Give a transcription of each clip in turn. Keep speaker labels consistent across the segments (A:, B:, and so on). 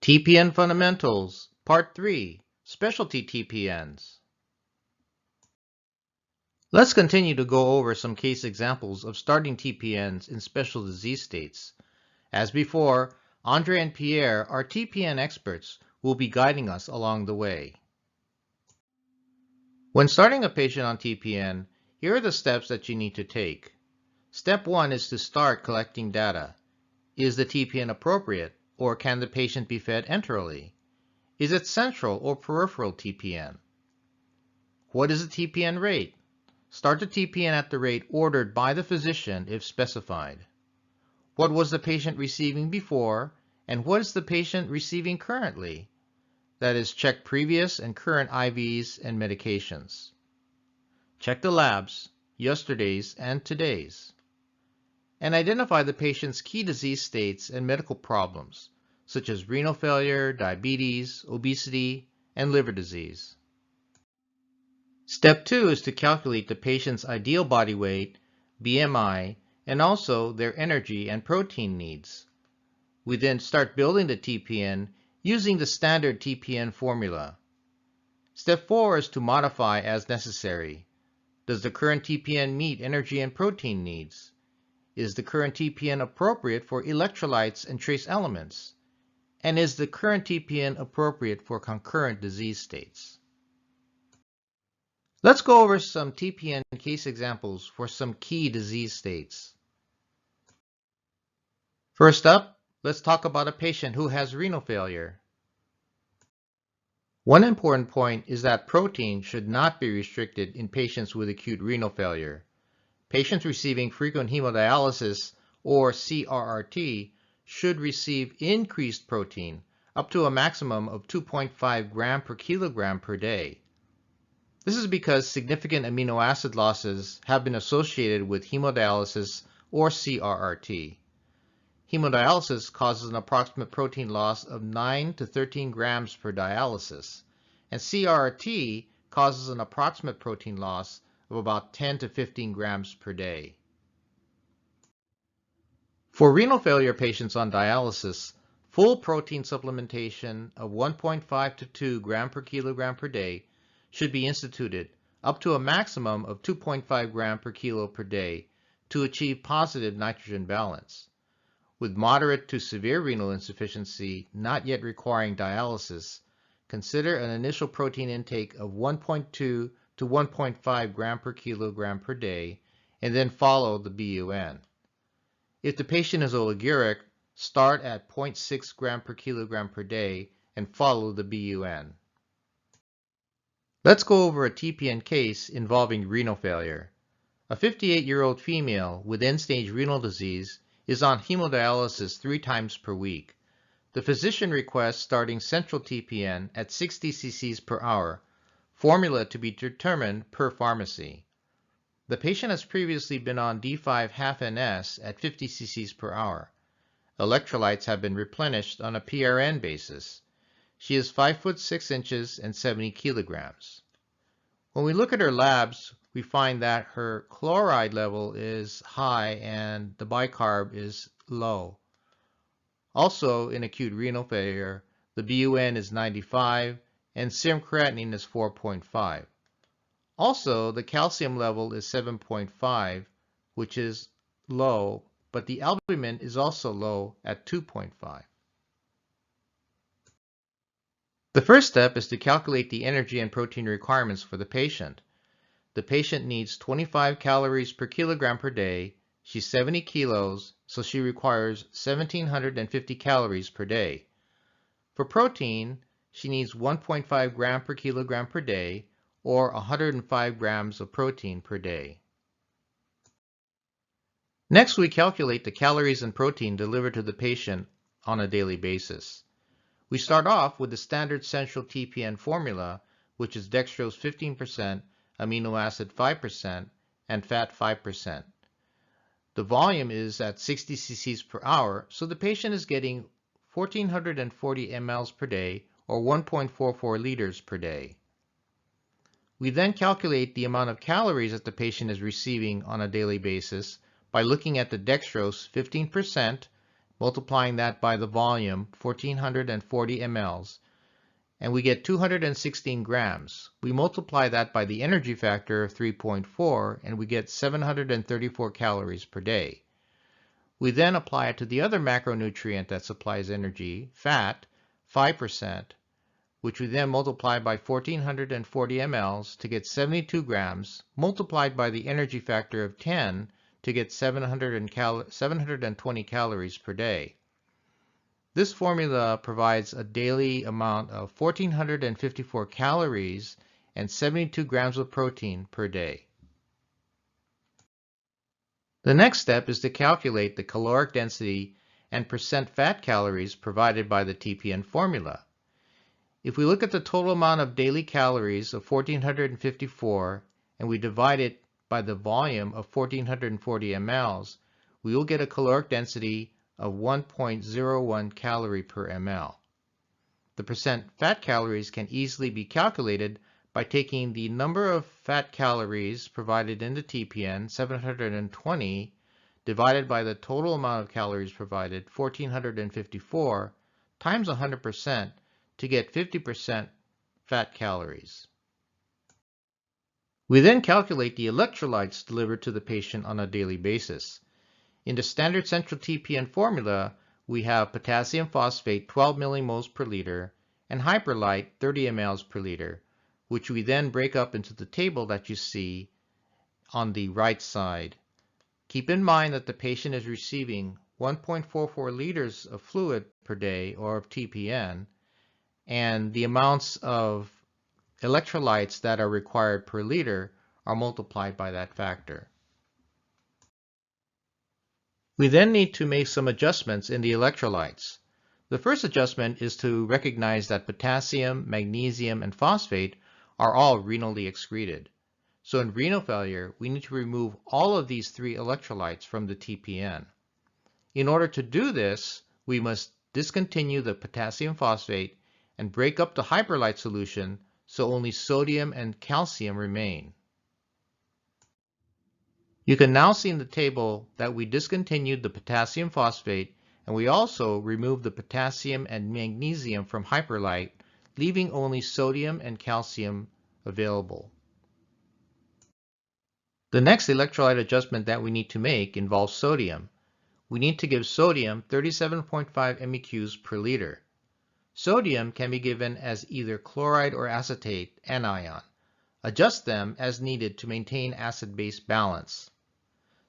A: TPN Fundamentals, Part 3, Specialty TPNs. Let's continue to go over some case examples of starting TPNs in special disease states. As before, Andre and Pierre, our TPN experts, will be guiding us along the way. When starting a patient on TPN, here are the steps that you need to take. Step 1 is to start collecting data. Is the TPN appropriate, or can the patient be fed enterally? Is it central or peripheral TPN? What is the TPN rate? Start the TPN at the rate ordered by the physician if specified. What was the patient receiving before, and what is the patient receiving currently? That is, check previous and current IVs and medications. Check the labs, yesterday's and today's. And identify the patient's key disease states and medical problems, such as renal failure, diabetes, obesity, and liver disease. Step 2 is to calculate the patient's ideal body weight, BMI, and also their energy and protein needs. We then start building the TPN using the standard TPN formula. Step 4 is to modify as necessary. Does the current TPN meet energy and protein needs? Is the current TPN appropriate for electrolytes and trace elements? And is the current TPN appropriate for concurrent disease states? Let's go over some TPN case examples for some key disease states. First up, let's talk about a patient who has renal failure. One important point is that protein should not be restricted in patients with acute renal failure. Patients receiving frequent hemodialysis, or CRRT, should receive increased protein up to a maximum of 2.5 gram per kilogram per day. This is because significant amino acid losses have been associated with hemodialysis or CRRT. Hemodialysis causes an approximate protein loss of 9 to 13 grams per dialysis, and CRRT causes an approximate protein loss of about 10 to 15 grams per day. For renal failure patients on dialysis, full protein supplementation of 1.5 to 2 gram per kilogram per day should be instituted up to a maximum of 2.5 gram per kilo per day to achieve positive nitrogen balance. With moderate to severe renal insufficiency not yet requiring dialysis, consider an initial protein intake of 1.2 to 1.5 gram per kilogram per day, and then follow the BUN. If the patient is oliguric, start at 0.6 gram per kilogram per day and follow the BUN. Let's go over a TPN case involving renal failure. A 58-year-old female with end-stage renal disease is on hemodialysis 3 times per week. The physician requests starting central TPN at 60 cc's per hour, formula to be determined per pharmacy. The patient has previously been on D5-half-NS at 50 cc's per hour. Electrolytes have been replenished on a PRN basis. She is 5 foot 6 inches and 70 kilograms. When we look at her labs, we find that her chloride level is high and the bicarb is low. Also, in acute renal failure, the BUN is 95 and serum creatinine is 4.5. Also, the calcium level is 7.5, which is low, but the albumin is also low at 2.5. The first step is to calculate the energy and protein requirements for the patient. The patient needs 25 calories per kilogram per day. She's 70 kilos, so she requires 1,750 calories per day. For protein, she needs 1.5 gram per kilogram per day, or 105 grams of protein per day. Next, we calculate the calories and protein delivered to the patient on a daily basis. We start off with the standard central TPN formula, which is dextrose 15%, amino acid 5%, and fat 5%. The volume is at 60 cc's per hour, so the patient is getting 1,440 mLs per day, or 1.44 liters per day. We then calculate the amount of calories that the patient is receiving on a daily basis by looking at the dextrose 15%, multiplying that by the volume, 1440 mLs, and we get 216 grams. We multiply that by the energy factor of 3.4, and we get 734 calories per day. We then apply it to the other macronutrient that supplies energy, fat, 5%, which we then multiply by 1440 mLs to get 72 grams, multiplied by the energy factor of 10 to get 720 calories per day. This formula provides a daily amount of 1,454 calories and 72 grams of protein per day. The next step is to calculate the caloric density and percent fat calories provided by the TPN formula. If we look at the total amount of daily calories of 1,454 and we divide it by the volume of 1,440 mLs, we will get a caloric density of 1.01 calorie per ml. The percent fat calories can easily be calculated by taking the number of fat calories provided in the TPN, 720, divided by the total amount of calories provided, 1,454, times 100% to get 50% fat calories. We then calculate the electrolytes delivered to the patient on a daily basis. In the standard central TPN formula, we have potassium phosphate 12 millimoles per liter and hyperlite 30 mLs per liter, which we then break up into the table that you see on the right side. Keep in mind that the patient is receiving 1.44 liters of fluid per day, or of TPN, and the amounts of electrolytes that are required per liter are multiplied by that factor. We then need to make some adjustments in the electrolytes. The first adjustment is to recognize that potassium, magnesium, and phosphate are all renally excreted. So in renal failure, we need to remove all of these three electrolytes from the TPN. In order to do this, we must discontinue the potassium phosphate and break up the hyperlite solution so only sodium and calcium remain. You can now see in the table that we discontinued the potassium phosphate, and we also removed the potassium and magnesium from hyperlite, leaving only sodium and calcium available. The next electrolyte adjustment that we need to make involves sodium. We need to give sodium 37.5 MEQs per liter. Sodium can be given as either chloride or acetate anion. Adjust them as needed to maintain acid-base balance.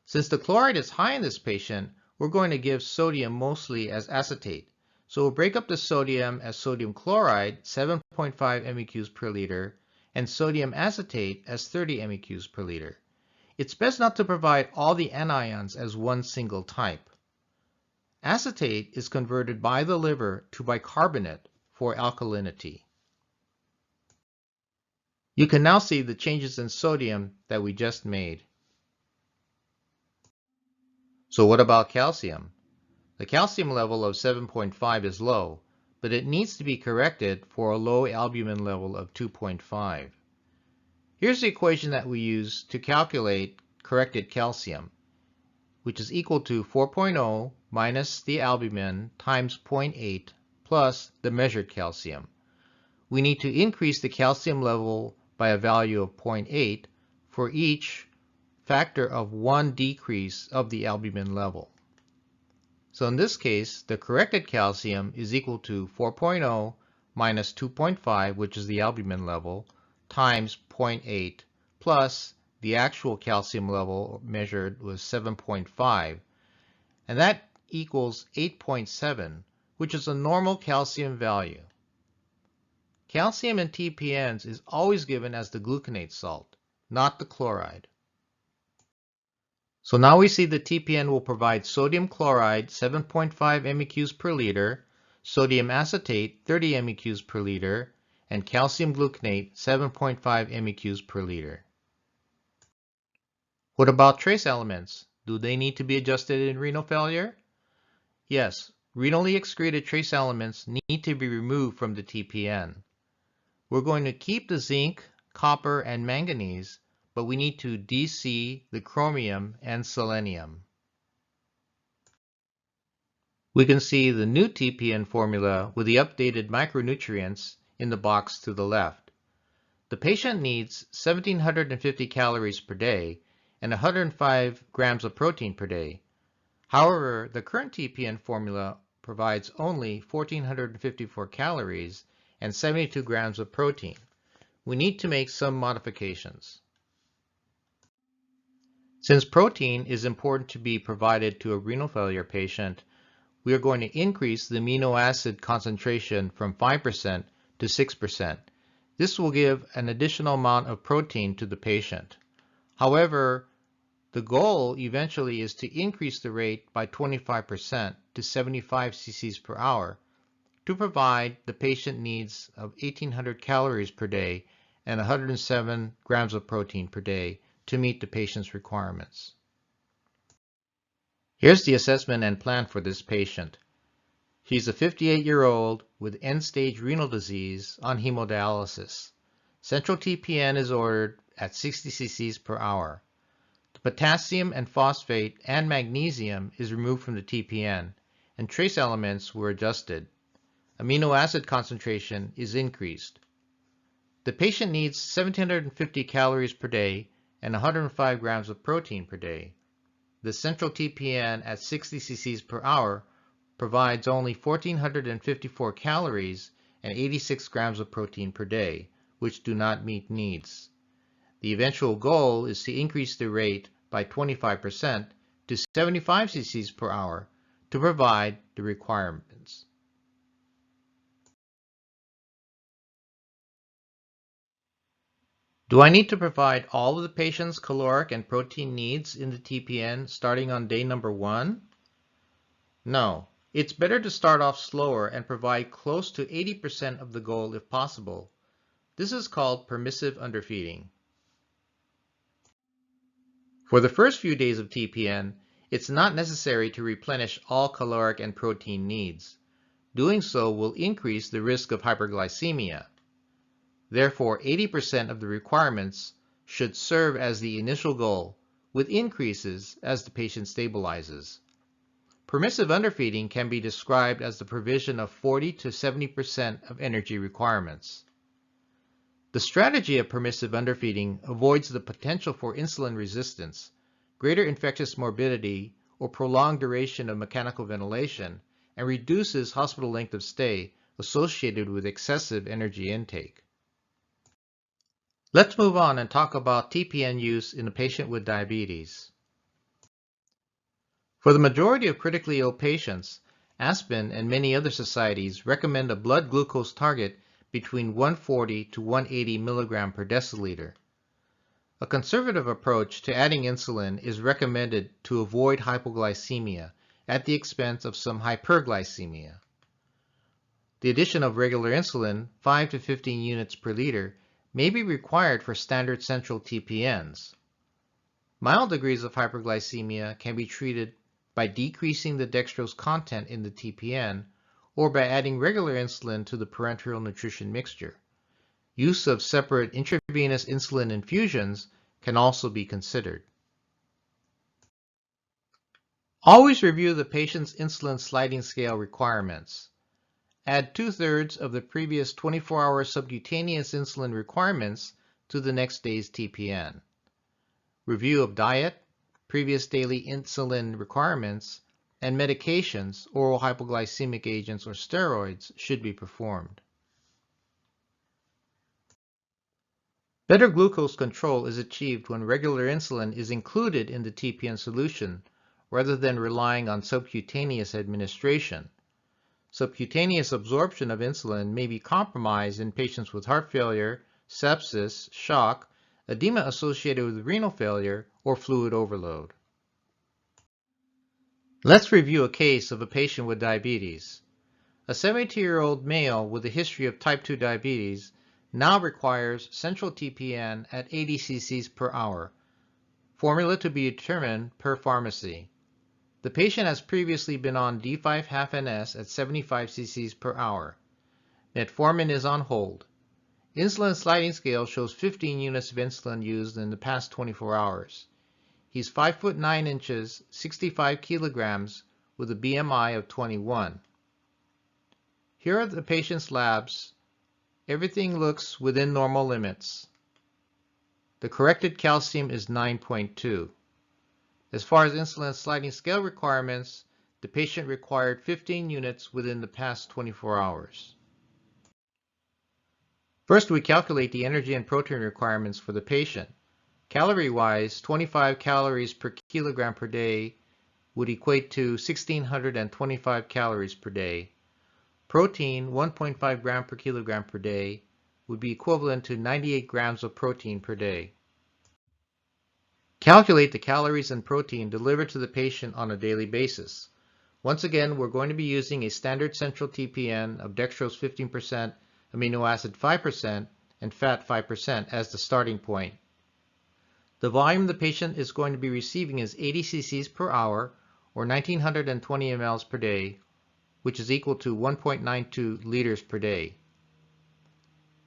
A: Since the chloride is high in this patient, we're going to give sodium mostly as acetate. So we'll break up the sodium as sodium chloride, 7.5 MEQs per liter, and sodium acetate as 30 MEQs per liter. It's best not to provide all the anions as one single type. Acetate is converted by the liver to bicarbonate for alkalinity. You can now see the changes in sodium that we just made. So what about calcium? The calcium level of 7.5 is low, but it needs to be corrected for a low albumin level of 2.5. Here's the equation that we use to calculate corrected calcium, which is equal to 4.0 minus the albumin times 0.8 plus the measured calcium. We need to increase the calcium level by a value of 0.8 for each factor of 1 decrease of the albumin level. So in this case, the corrected calcium is equal to 4.0 minus 2.5, which is the albumin level, times 0.8 plus the actual calcium level measured was 7.5, and that equals 8.7, which is a normal calcium value. Calcium in TPNs is always given as the gluconate salt, not the chloride. So now we see the TPN will provide sodium chloride 7.5 MEQs per liter, sodium acetate 30 MEQs per liter, and calcium gluconate 7.5 MEQs per liter. What about trace elements? Do they need to be adjusted in renal failure? Yes, renally excreted trace elements need to be removed from the TPN. We're going to keep the zinc, copper, and manganese, but we need to DC the chromium and selenium. We can see the new TPN formula with the updated micronutrients in the box to the left. The patient needs 1,750 calories per day and 105 grams of protein per day. However, the current TPN formula provides only 1,454 calories and 72 grams of protein. We need to make some modifications. Since protein is important to be provided to a renal failure patient, we are going to increase the amino acid concentration from 5% to 6%. This will give an additional amount of protein to the patient. However, the goal eventually is to increase the rate by 25% to 75 cc's per hour to provide the patient needs of 1,800 calories per day and 107 grams of protein per day to meet the patient's requirements. Here's the assessment and plan for this patient. She's a 58-year-old with end-stage renal disease on hemodialysis. Central TPN is ordered at 60 cc's per hour. The potassium and phosphate and magnesium is removed from the TPN, and trace elements were adjusted. Amino acid concentration is increased. The patient needs 1,750 calories per day and 105 grams of protein per day. The central TPN at 60 cc's per hour provides only 1,454 calories and 86 grams of protein per day, which do not meet needs. The eventual goal is to increase the rate by 25% to 75 cc's per hour to provide the requirements. Do I need to provide all of the patient's caloric and protein needs in the TPN starting on day number 1? No. It's better to start off slower and provide close to 80% of the goal if possible. This is called permissive underfeeding. For the first few days of TPN, it's not necessary to replenish all caloric and protein needs. Doing so will increase the risk of hyperglycemia. Therefore, 80% of the requirements should serve as the initial goal, with increases as the patient stabilizes. Permissive underfeeding can be described as the provision of 40 to 70% of energy requirements. The strategy of permissive underfeeding avoids the potential for insulin resistance, greater infectious morbidity, or prolonged duration of mechanical ventilation, and reduces hospital length of stay associated with excessive energy intake. Let's move on and talk about TPN use in a patient with diabetes. For the majority of critically ill patients, ASPEN and many other societies recommend a blood glucose target between 140 to 180 milligram per deciliter. A conservative approach to adding insulin is recommended to avoid hypoglycemia at the expense of some hyperglycemia. The addition of regular insulin, 5 to 15 units per liter, may be required for standard central TPNs. Mild degrees of hyperglycemia can be treated by decreasing the dextrose content in the TPN or by adding regular insulin to the parenteral nutrition mixture. Use of separate intravenous insulin infusions can also be considered. Always review the patient's insulin sliding scale requirements. Add 2/3 of the previous 24-hour subcutaneous insulin requirements to the next day's TPN. Review of diet, previous daily insulin requirements, and medications, oral hypoglycemic agents or steroids, should be performed. Better glucose control is achieved when regular insulin is included in the TPN solution rather than relying on subcutaneous administration. Subcutaneous absorption of insulin may be compromised in patients with heart failure, sepsis, shock, edema associated with renal failure, or fluid overload. Let's review a case of a patient with diabetes. A 72-year-old male with a history of type 2 diabetes now requires central TPN at 80 cc's per hour. Formula to be determined per pharmacy. The patient has previously been on D5-HAF-NS at 75 cc's per hour. Metformin is on hold. Insulin sliding scale shows 15 units of insulin used in the past 24 hours. He's 5 foot 9 inches, 65 kilograms, with a BMI of 21. Here are the patient's labs. Everything looks within normal limits. The corrected calcium is 9.2. As far as insulin sliding scale requirements, the patient required 15 units within the past 24 hours. First, we calculate the energy and protein requirements for the patient. Calorie-wise, 25 calories per kilogram per day would equate to 1,625 calories per day. Protein, 1.5 gram per kilogram per day, would be equivalent to 98 grams of protein per day. Calculate the calories and protein delivered to the patient on a daily basis. Once again, we're going to be using a standard central TPN of dextrose 15%, amino acid 5%, and fat 5% as the starting point. The volume the patient is going to be receiving is 80 cc's per hour, or 1,920 mLs per day, which is equal to 1.92 liters per day.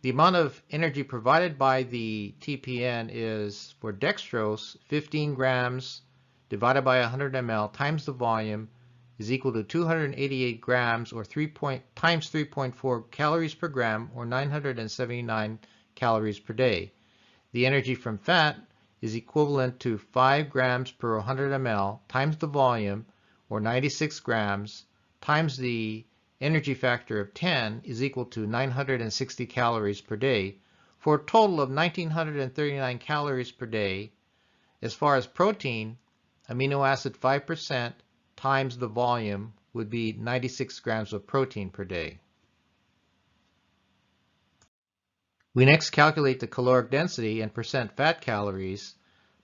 A: The amount of energy provided by the TPN is, for dextrose, 15 grams divided by 100 ml times the volume is equal to 288 grams, or times 3.4 calories per gram, or 979 calories per day. The energy from fat is equivalent to 5 grams per 100 ml times the volume, or 96 grams, times the energy factor of 10 is equal to 960 calories per day, for a total of 1,939 calories per day. As far as protein, amino acid 5% times the volume would be 96 grams of protein per day. We next calculate the caloric density and percent fat calories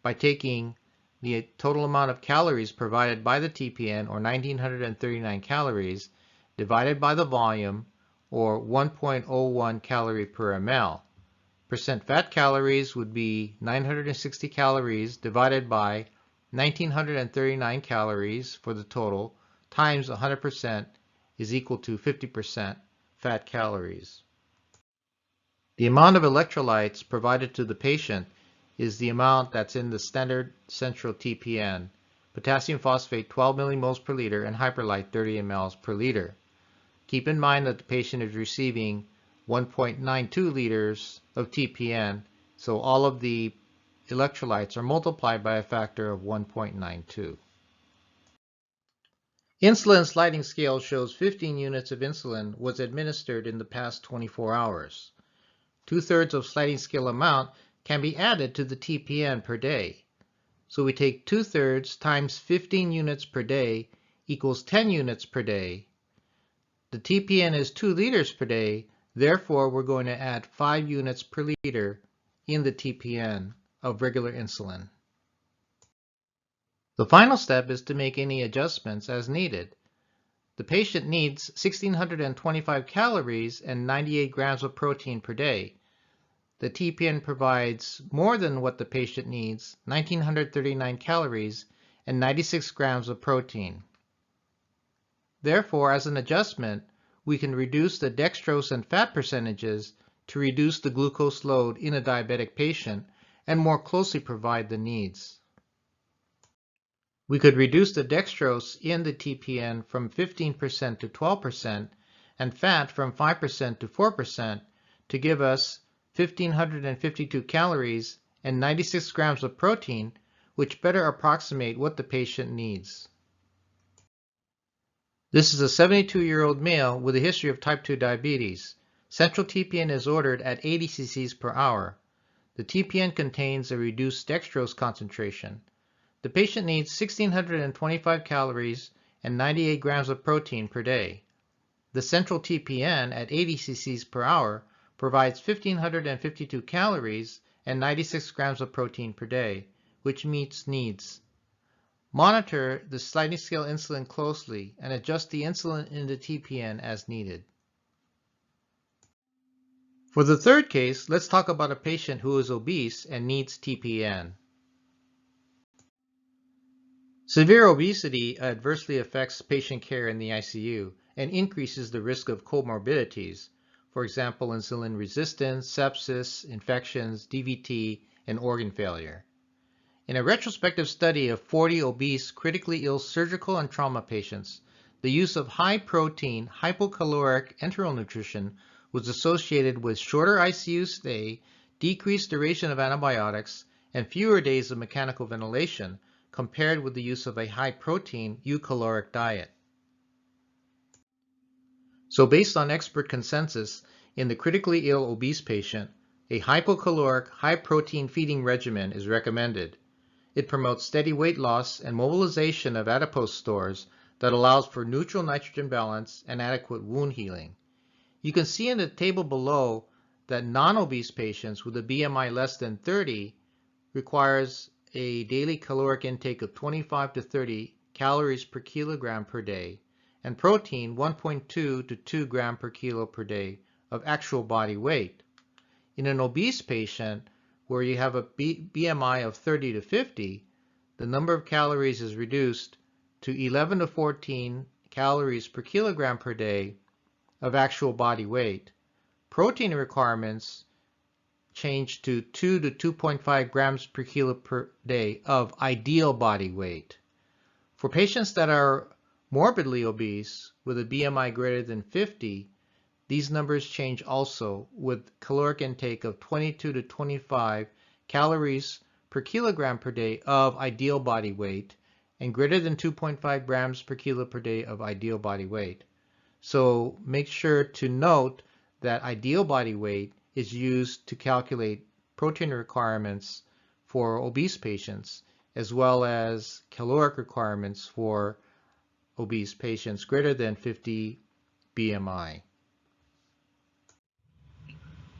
A: by taking the total amount of calories provided by the TPN, or 1,939 calories, divided by the volume, or 1.01 calorie per ml. Percent fat calories would be 960 calories divided by 1,939 calories for the total, times 100% is equal to 50% fat calories. The amount of electrolytes provided to the patient is the amount that's in the standard central TPN: potassium phosphate 12 millimoles per liter and hyperlite 30 mLs per liter. Keep in mind that the patient is receiving 1.92 liters of TPN, so all of the electrolytes are multiplied by a factor of 1.92. Insulin sliding scale shows 15 units of insulin was administered in the past 24 hours. 2/3 of sliding scale amount can be added to the TPN per day. So we take 2/3 times 15 units per day equals 10 units per day. The TPN is 2 liters per day, therefore we're going to add 5 units per liter in the TPN of regular insulin. The final step is to make any adjustments as needed. The patient needs 1,625 calories and 98 grams of protein per day. The TPN provides more than what the patient needs, 1,939 calories and 96 grams of protein. Therefore, as an adjustment, we can reduce the dextrose and fat percentages to reduce the glucose load in a diabetic patient and more closely provide the needs. We could reduce the dextrose in the TPN from 15% to 12% and fat from 5% to 4% to give us 1,552 calories and 96 grams of protein, which better approximate what the patient needs. This is a 72-year-old male with a history of type 2 diabetes. Central TPN is ordered at 80 cc's per hour. The TPN contains a reduced dextrose concentration. The patient needs 1,625 calories and 98 grams of protein per day. The central TPN at 80 cc's per hour provides 1,552 calories and 96 grams of protein per day, which meets needs. Monitor the sliding scale insulin closely and adjust the insulin in the TPN as needed. For the third case, let's talk about a patient who is obese and needs TPN. Severe obesity adversely affects patient care in the ICU and increases the risk of comorbidities, for example, insulin resistance, sepsis, infections, DVT, and organ failure. In a retrospective study of 40 obese, critically ill surgical and trauma patients, the use of high-protein, hypocaloric enteral nutrition was associated with shorter ICU stay, decreased duration of antibiotics, and fewer days of mechanical ventilation compared with the use of a high-protein, eucaloric diet. So based on expert consensus, in the critically ill obese patient, a hypocaloric, high-protein feeding regimen is recommended. It promotes steady weight loss and mobilization of adipose stores that allows for neutral nitrogen balance and adequate wound healing. You can see in the table below that non-obese patients with a BMI less than 30 requires a daily caloric intake of 25 to 30 calories per kilogram per day, and protein 1.2 to 2 gram per kilo per day of actual body weight. In an obese patient, where you have a BMI of 30 to 50, the number of calories is reduced to 11 to 14 calories per kilogram per day of actual body weight. Protein requirements change to 2 to 2.5 grams per kilo per day of ideal body weight. For patients that are morbidly obese with a BMI greater than 50, these numbers change also, with caloric intake of 22 to 25 calories per kilogram per day of ideal body weight and greater than 2.5 grams per kilo per day of ideal body weight. So make sure to note that ideal body weight is used to calculate protein requirements for obese patients, as well as caloric requirements for obese patients greater than 50 BMI.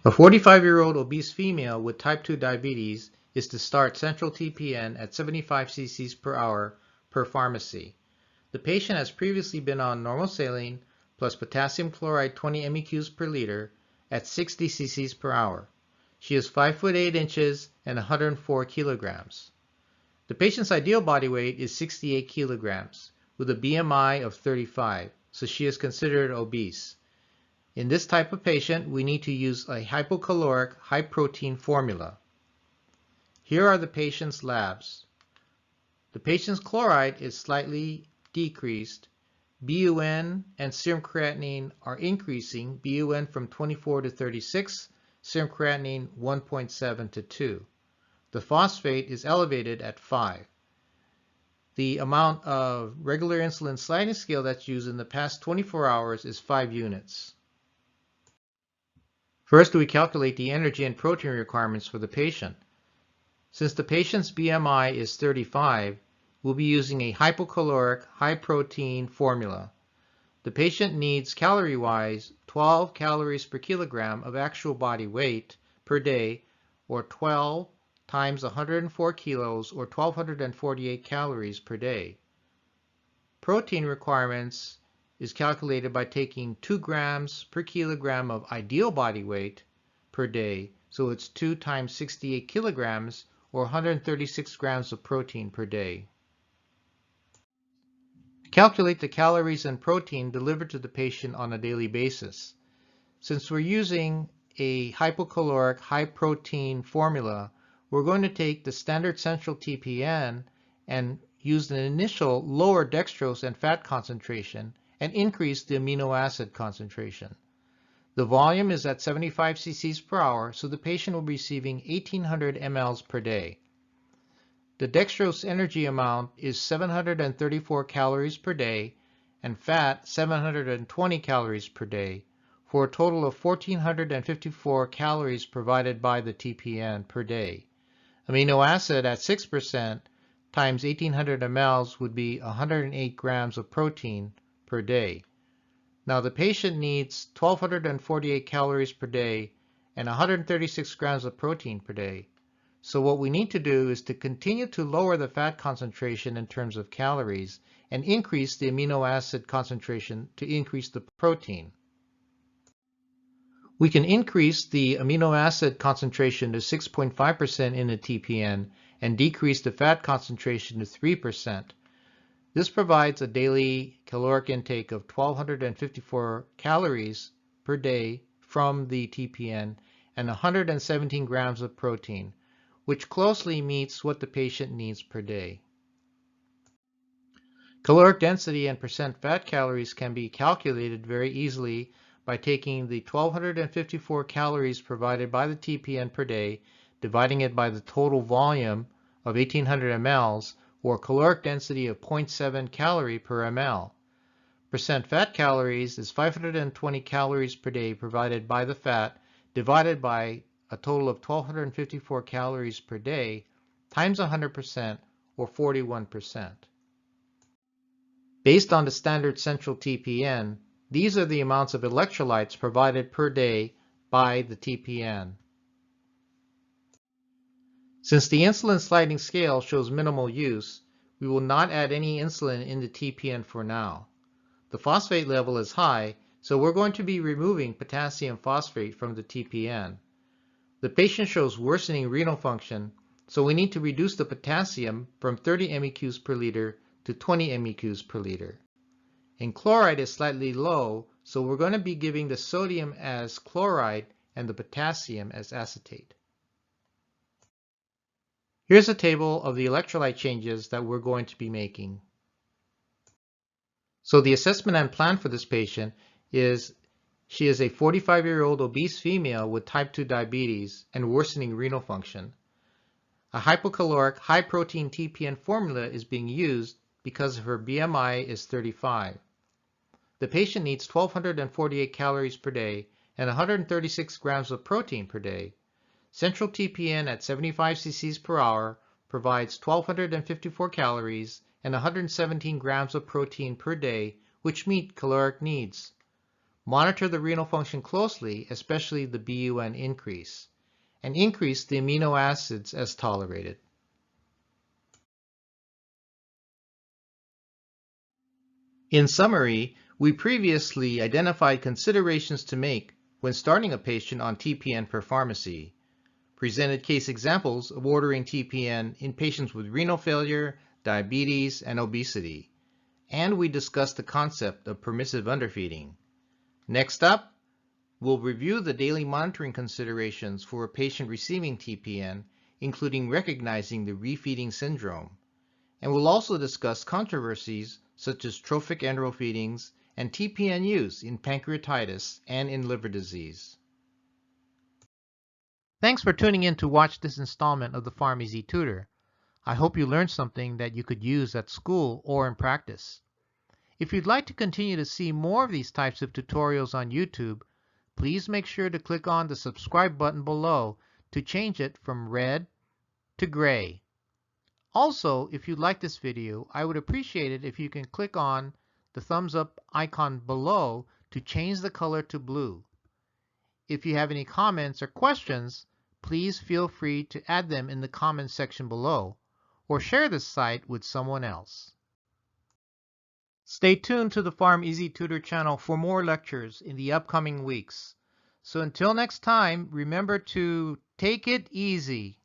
A: A 45-year-old obese female with type 2 diabetes is to start central TPN at 75 cc's per hour per pharmacy. The patient has previously been on normal saline plus potassium chloride 20 MEQs per liter at 60 cc's per hour. She is 5 foot 8 inches and 104 kilograms. The patient's ideal body weight is 68 kilograms with a BMI of 35, so she is considered obese. In this type of patient, we need to use a hypocaloric, high-protein formula. Here are the patient's labs. The patient's chloride is slightly decreased. BUN and serum creatinine are increasing, BUN from 24 to 36, serum creatinine 1.7 to 2. The phosphate is elevated at 5. The amount of regular insulin sliding scale that's used in the past 24 hours is 5 units. First, we calculate the energy and protein requirements for the patient. Since the patient's BMI is 35, we'll be using a hypocaloric, high-protein formula. The patient needs, calorie-wise, 12 calories per kilogram of actual body weight per day, or 12 times 104 kilos, or 1,248 calories per day. Protein requirements is calculated by taking 2 grams per kilogram of ideal body weight per day, so it's 2 times 68 kilograms, or 136 grams of protein per day. Calculate the calories and protein delivered to the patient on a daily basis. Since we're using a hypocaloric, high-protein formula, we're going to take the standard central TPN and use an initial lower dextrose and fat concentration and increase the amino acid concentration. The volume is at 75 cc's per hour, so the patient will be receiving 1,800 mLs per day. The dextrose energy amount is 734 calories per day and fat 720 calories per day, for a total of 1,454 calories provided by the TPN per day. Amino acid at 6% times 1,800 mLs would be 108 grams of protein per day. Now the patient needs 1,248 calories per day and 136 grams of protein per day. So what we need to do is to continue to lower the fat concentration in terms of calories and increase the amino acid concentration to increase the protein. We can increase the amino acid concentration to 6.5% in a TPN and decrease the fat concentration to 3%. This provides a daily caloric intake of 1,254 calories per day from the TPN and 117 grams of protein, which closely meets what the patient needs per day. Caloric density and percent fat calories can be calculated very easily by taking the 1,254 calories provided by the TPN per day, dividing it by the total volume of 1,800 mLs, or caloric density of 0.7 calorie per ml. Percent fat calories is 520 calories per day provided by the fat, divided by a total of 1,254 calories per day, times 100%, or 41%. Based on the standard central TPN, these are the amounts of electrolytes provided per day by the TPN. Since the insulin sliding scale shows minimal use, we will not add any insulin in the TPN for now. The phosphate level is high, so we're going to be removing potassium phosphate from the TPN. The patient shows worsening renal function, so we need to reduce the potassium from 30 MEQs per liter to 20 MEQs per liter. And chloride is slightly low, so we're going to be giving the sodium as chloride and the potassium as acetate. Here's a table of the electrolyte changes that we're going to be making. So the assessment and plan for this patient is she is a 45-year-old obese female with type 2 diabetes and worsening renal function. A hypocaloric, high-protein TPN formula is being used because her BMI is 35. The patient needs 1,248 calories per day and 136 grams of protein per day. Central TPN at 75 cc's per hour provides 1,254 calories and 117 grams of protein per day, which meet caloric needs. Monitor the renal function closely, especially the BUN increase, and increase the amino acids as tolerated. In summary, we previously identified considerations to make when starting a patient on TPN per pharmacy, presented case examples of ordering TPN in patients with renal failure, diabetes, and obesity, and we discussed the concept of permissive underfeeding. Next up, we'll review the daily monitoring considerations for a patient receiving TPN, including recognizing the refeeding syndrome. And we'll also discuss controversies such as trophic enteral feedings and TPN use in pancreatitis and in liver disease. Thanks for tuning in to watch this installment of the PharmEasy Tutor. I hope you learned something that you could use at school or in practice. If you'd like to continue to see more of these types of tutorials on YouTube, please make sure to click on the subscribe button below to change it from red to gray. Also, if you like this video, I would appreciate it if you can click on the thumbs up icon below to change the color to blue. If you have any comments or questions, please feel free to add them in the comments section below, or share this site with someone else. Stay tuned to the PharmEasy Tutor channel for more lectures in the upcoming weeks. So until next time, remember to take it easy.